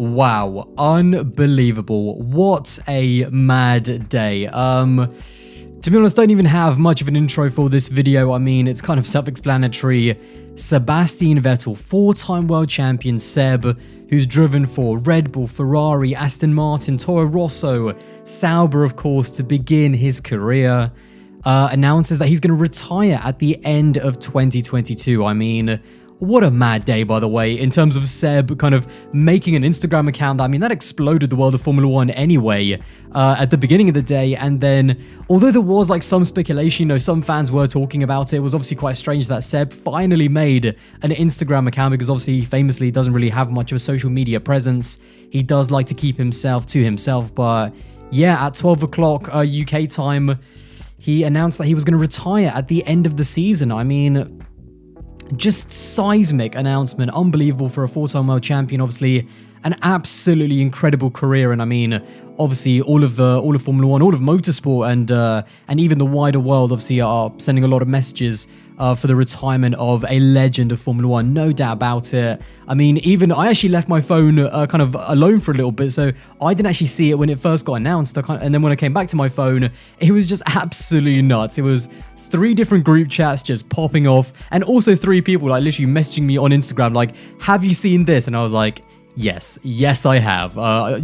Wow, unbelievable. What a mad day. To be honest, I don't even have much of an intro for this video. I mean, it's kind of self-explanatory. Sebastian Vettel, four-time world champion Seb, who's driven for Red Bull, Ferrari, Aston Martin, Toro Rosso, Sauber, of course, to begin his career, announces that he's going to retire at the end of 2022. I mean, what a mad day, by the way, in terms of Seb kind of making an Instagram account. I mean, that exploded the world of Formula One anyway at the beginning of the day. And then, although there was like some speculation, you know, some fans were talking about it, it was obviously quite strange that Seb finally made an Instagram account because obviously he famously doesn't really have much of a social media presence. He does like to keep himself to himself. But yeah, at 12 o'clock UK time, he announced that he was going to retire at the end of the season. I mean, just seismic announcement, unbelievable for a four-time world champion. Obviously, an absolutely incredible career, and I mean, obviously, all of Formula One, all of motorsport, and even the wider world, obviously, are sending a lot of messages for the retirement of a legend of Formula One, no doubt about it. I mean, even I actually left my phone kind of alone for a little bit, so I didn't actually see it when it first got announced. And then when I came back to my phone, it was just absolutely nuts. It was 3 different group chats just popping off, and also 3 people like literally messaging me on Instagram like, have you seen this? And I was like, yes I have.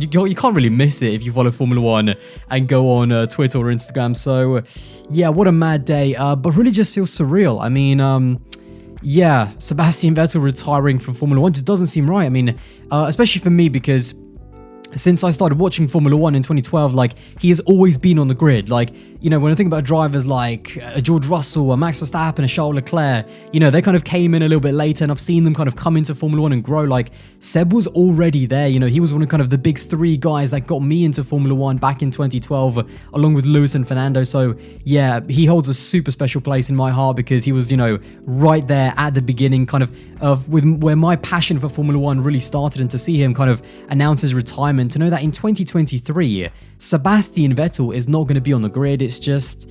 You can't really miss it if you follow Formula One and go on Twitter or Instagram. So yeah, what a mad day, but really just feels surreal. I mean, yeah, Sebastian Vettel retiring from Formula One just doesn't seem right. I mean, especially for me, because since I started watching Formula One in 2012, like, he has always been on the grid. Like, you know, when I think about drivers like George Russell, Max Verstappen, and Charles Leclerc, you know, they kind of came in a little bit later, and I've seen them kind of come into Formula One and grow. Like, Seb was already there. You know, he was one of kind of the big 3 guys that got me into Formula One back in 2012, along with Lewis and Fernando. So yeah, he holds a super special place in my heart because he was, you know, right there at the beginning, kind of with where my passion for Formula One really started. And to see him kind of announce his retirement, to know that in 2023, Sebastian Vettel is not going to be on the grid, it's just,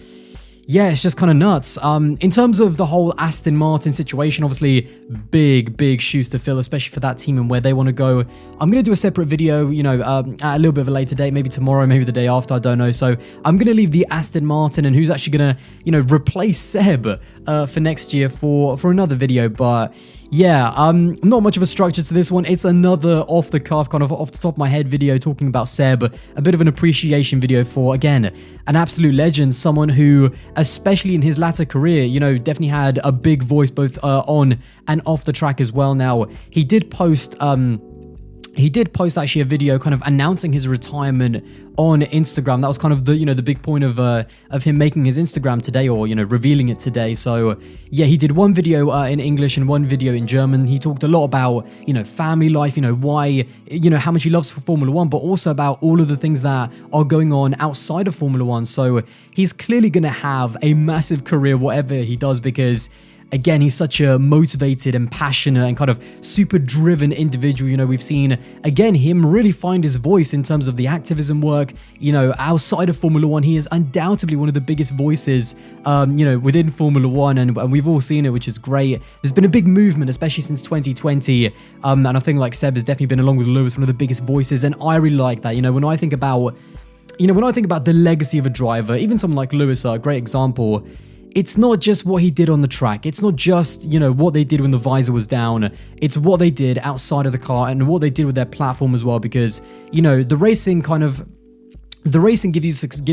yeah, it's just kind of nuts. In terms of the whole Aston Martin situation, obviously big shoes to fill, especially for that team and where they want to go. I'm going to do a separate video, you know, at a little bit of a later date, maybe tomorrow, maybe the day after, I don't know. So I'm going to leave the Aston Martin and who's actually going to, you know, replace Seb for next year for another video. But yeah, not much of a structure to this one. It's another off the cuff, kind of off the top of my head video talking about Seb, a bit of an appreciation video for, again, an absolute legend, someone who, especially in his latter career, you know, definitely had a big voice both on and off the track as well. Now, he did post actually a video kind of announcing his retirement on Instagram. That was kind of the, you know, the big point of him making his Instagram today, or, you know, revealing it today. So yeah, he did one video in English and one video in German. He talked a lot about, you know, family life, you know, why, you know, how much he loves for Formula One, but also about all of the things that are going on outside of Formula One. So he's clearly going to have a massive career, whatever he does, because again, he's such a motivated and passionate and kind of super driven individual. You know, we've seen, again, him really find his voice in terms of the activism work, you know, outside of Formula One. He is undoubtedly one of the biggest voices, you know, within Formula One, and we've all seen it, which is great. There's been a big movement, especially since 2020, and I think, like, Seb has definitely been, along with Lewis, one of the biggest voices, and I really like that. You know, when I think about the legacy of a driver, even someone like Lewis, a great example, it's not just what he did on the track. It's not just, you know, what they did when the visor was down. It's what they did outside of the car and what they did with their platform as well, because, you know, the racing gives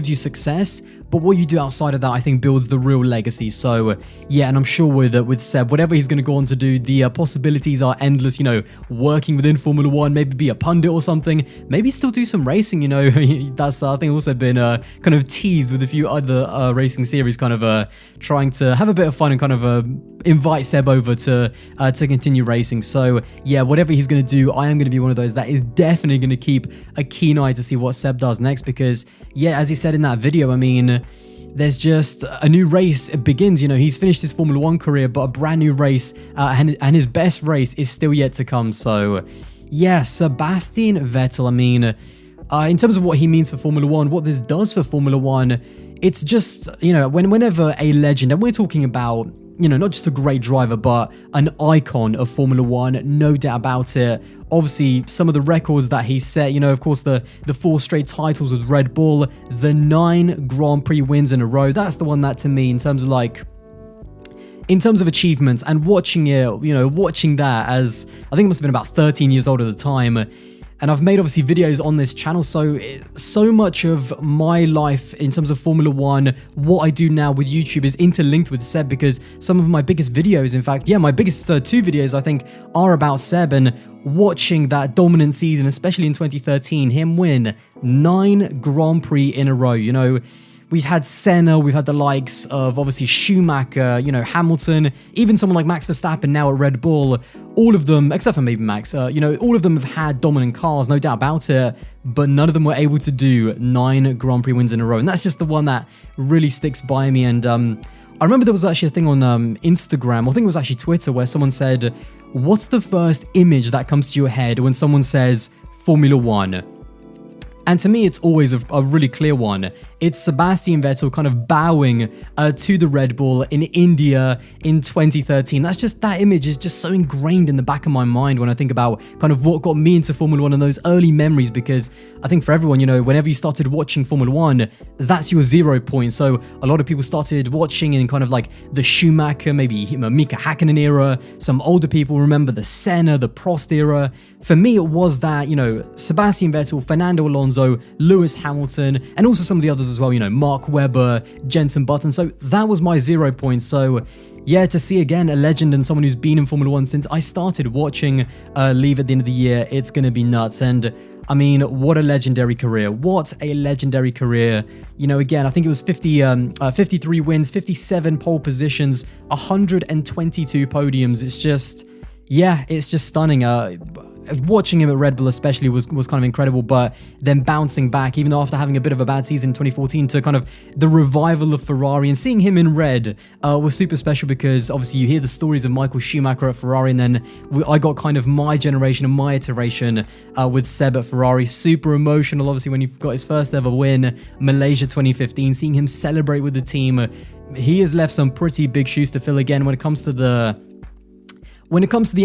you success, but what you do outside of that, I think, builds the real legacy. So yeah, and I'm sure with Seb, whatever he's going to go on to do, the possibilities are endless. You know, working within Formula One, maybe be a pundit or something, maybe still do some racing. You know, that's I think also been kind of teased with a few other racing series, kind of trying to have a bit of fun and kind of invite Seb over to continue racing. So yeah, whatever he's going to do, I am going to be one of those that is definitely going to keep a keen eye to see what Seb does next, because yeah, as he said in that video, I mean, there's just a new race. It begins, you know, he's finished his Formula One career, but a brand new race, and his best race is still yet to come. So yeah, Sebastian Vettel, I mean, in terms of what he means for Formula One, what this does for Formula One, it's just, you know, whenever a legend, and we're talking about not just a great driver, but an icon of Formula One, no doubt about it. Obviously, some of the records that he set, of course, the 4 straight titles with Red Bull, the 9 Grand Prix wins in a row. That's the one that, to me, in terms of achievements and watching it, watching that as, I think it must have been about 13 years old at the time. And I've made obviously videos on this channel, so much of my life in terms of Formula One, what I do now with YouTube is interlinked with Seb, because some of my biggest videos, in fact, my biggest 2 videos I think are about Seb, and watching that dominant season, especially in 2013, him win 9 Grand Prix in a row, We've had Senna, we've had the likes of obviously Schumacher, Hamilton, even someone like Max Verstappen now at Red Bull. All of them, except for maybe Max, all of them have had dominant cars, no doubt about it, but none of them were able to do 9 Grand Prix wins in a row. And that's just the one that really sticks by me. And I remember there was actually a thing on Instagram, I think it was actually Twitter, where someone said, what's the first image that comes to your head when someone says Formula One? And to me, it's always a really clear one. It's Sebastian Vettel kind of bowing to the Red Bull in India in 2013. That image is just so ingrained in the back of my mind when I think about kind of what got me into Formula One and those early memories, because I think for everyone, whenever you started watching Formula One, that's your 0 point. So a lot of people started watching in kind of like the Schumacher, maybe Mika Hakkinen era. Some older people remember the Senna, the Prost era. For me, it was that, Sebastian Vettel, Fernando Alonso, Lewis Hamilton, and also some of the others as well, Mark Webber, Jenson Button. So that was my 0 point. So yeah, to see again a legend and someone who's been in Formula One since I started watching leave at the end of the year, it's going to be nuts. And I mean, what a legendary career. What a legendary career. Again, I think it was 53 wins, 57 pole positions, 122 podiums. It's just stunning. Watching him at Red Bull especially was kind of incredible, but then bouncing back, even after having a bit of a bad season in 2014, to kind of the revival of Ferrari, and seeing him in red was super special, because obviously you hear the stories of Michael Schumacher at Ferrari, and then I got kind of my generation and my iteration with Seb at Ferrari. Super emotional, obviously, when he got his first ever win, Malaysia 2015, seeing him celebrate with the team. He has left some pretty big shoes to fill again when it comes to the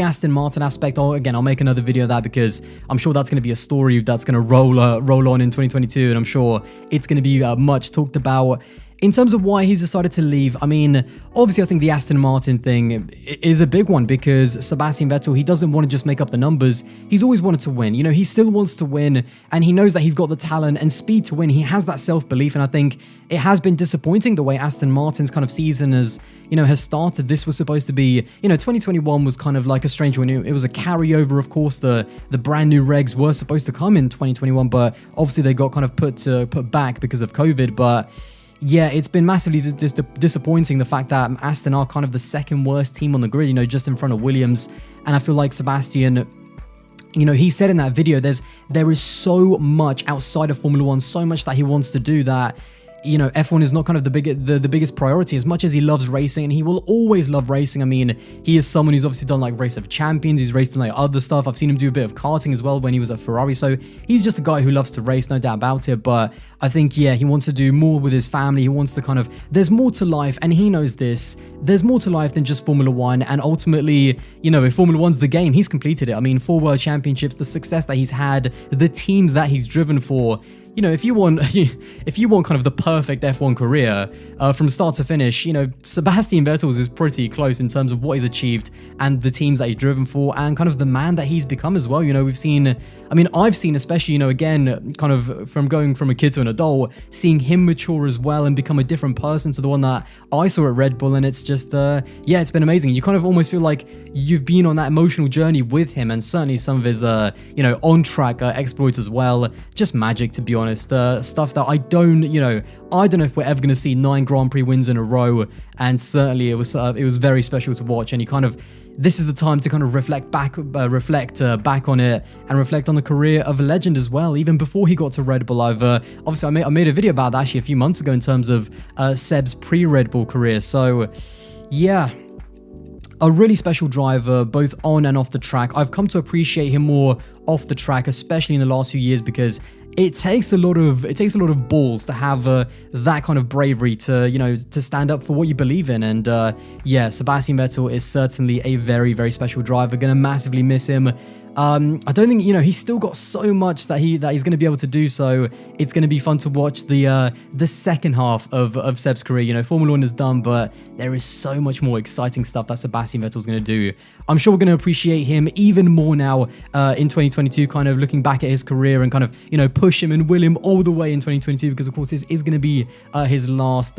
Aston Martin aspect. I'll make another video of that, because I'm sure that's going to be a story that's going to roll on in 2022, and I'm sure it's going to be much talked about. In terms of why he's decided to leave, I mean, obviously I think the Aston Martin thing is a big one, because Sebastian Vettel, he doesn't want to just make up the numbers. He's always wanted to win. He still wants to win, and he knows that he's got the talent and speed to win. He has that self-belief, and I think it has been disappointing the way Aston Martin's kind of season has started. This was supposed to be, 2021 was kind of like a strange one. It was a carryover, of course. The brand new regs were supposed to come in 2021, but obviously they got kind of put back because of COVID. But yeah, it's been massively disappointing, the fact that Aston are kind of the second worst team on the grid, just in front of Williams. And I feel like Sebastian, he said in that video, there is so much outside of Formula One, so much that he wants to do, that F1 is not kind of the biggest priority, as much as he loves racing, and he will always love racing. I mean, he is someone who's obviously done like Race of Champions, he's raced in like other stuff. I've seen him do a bit of karting as well when he was at Ferrari, so he's just a guy who loves to race, no doubt about it. But I think, yeah, he wants to do more with his family. He wants to there's more to life, and he knows this. There's more to life than just Formula One, and ultimately, if Formula One's the game, he's completed it. I mean, 4 world championships, the success that he's had, the teams that he's driven for. If you want kind of the perfect F1 career from start to finish, Sebastian Vettel's is pretty close in terms of what he's achieved and the teams that he's driven for, and kind of the man that he's become as well. I've seen, especially, again, kind of from going from a kid to an adult, seeing him mature as well and become a different person to the one that I saw at Red Bull, and it's just, it's been amazing. You kind of almost feel like you've been on that emotional journey with him, and certainly some of his, on-track exploits as well. Just magic, to be honest. Stuff that I don't know if we're ever going to see 9 Grand Prix wins in a row, and certainly it was very special to watch. And this is the time to kind of reflect back on it, and reflect on the career of a legend as well. Even before he got to Red Bull, obviously I made a video about that actually a few months ago in terms of Seb's pre-Red Bull career. So yeah, a really special driver, both on and off the track. I've come to appreciate him more off the track, especially in the last few years, because it takes a lot of balls to have that kind of bravery to, you know, to stand up for what you believe in. And yeah, Sebastian Vettel is certainly a very, very special driver. Gonna massively miss him. I don't think, you know, he's still got so much that he's going to be able to do. So it's going to be fun to watch the second half of Seb's career. You know, Formula 1 is done, but there is so much more exciting stuff that Sebastian Vettel is going to do. I'm sure we're going to appreciate him even more now in 2022, kind of looking back at his career and kind of, you know, push him and will him all the way in 2022, because of course this is going to be his last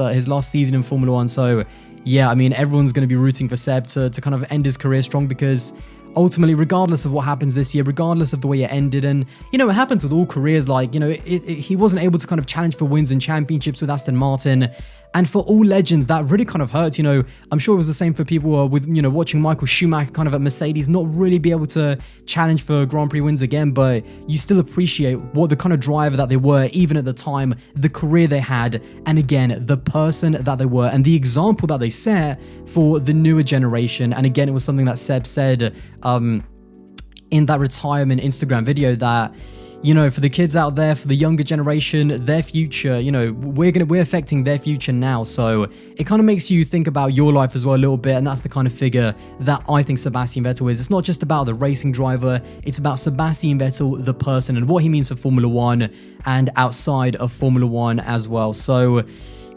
season in Formula 1. So yeah, I mean, everyone's going to be rooting for Seb to kind of end his career strong, because ultimately, regardless of what happens this year, regardless of the way it ended, and, you know, it happens with all careers, like, you know, he wasn't able to kind of challenge for wins and championships with Aston Martin. And for all legends, that really kind of hurts. You know, I'm sure it was the same for people with, you know, watching Michael Schumacher kind of at Mercedes, not really be able to challenge for Grand Prix wins again, but you still appreciate what the kind of driver that they were, even at the time, the career they had, and again, the person that they were, and the example that they set for the newer generation. And again, it was something that Seb said in that retirement Instagram video, that, you know, for the kids out there, for the younger generation, their future, you know, we're affecting their future now. So it kind of makes you think about your life as well a little bit. And that's the kind of figure that I think Sebastian Vettel is. It's not just about the racing driver, it's about Sebastian Vettel, the person, and what he means for Formula 1 and outside of Formula 1 as well. So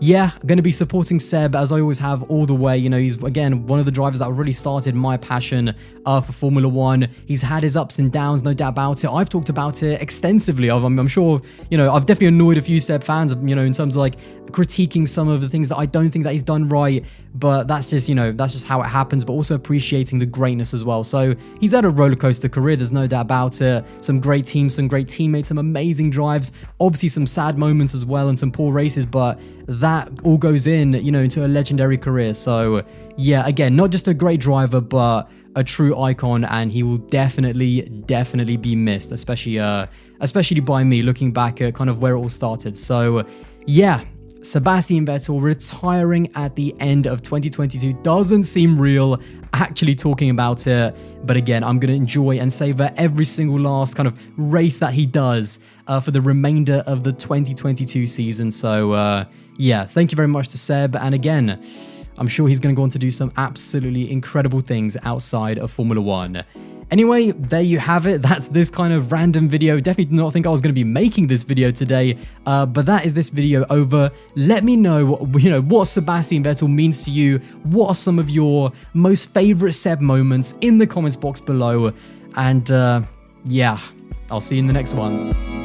yeah, I'm going to be supporting Seb, as I always have, all the way. You know, he's, again, one of the drivers that really started my passion for Formula 1. He's had his ups and downs, no doubt about it. I've talked about it extensively. I'm sure, you know, I've definitely annoyed a few Seb fans, you know, in terms of like critiquing some of the things that I don't think that he's done right. But that's just, you know, that's just how it happens, but also appreciating the greatness as well. So he's had a roller coaster career, there's no doubt about it. Some great teams, some great teammates, some amazing drives, obviously some sad moments as well and some poor races, but that all goes in, you know, into a legendary career. So yeah, again, not just a great driver, but a true icon, and he will definitely be missed, especially by me, looking back at kind of where it all started. So yeah, Sebastian Vettel retiring at the end of 2022 doesn't seem real, actually talking about it. But again, I'm going to enjoy and savor every single last kind of race that he does for the remainder of the 2022 season. So yeah, thank you very much to Seb. And again, I'm sure he's going to go on to do some absolutely incredible things outside of Formula 1. Anyway, there you have it. That's this kind of random video. Definitely did not think I was going to be making this video today, but that is this video over. Let me know, you know, what Sebastian Vettel means to you. What are some of your most favorite Seb moments in the comments box below? And yeah, I'll see you in the next one.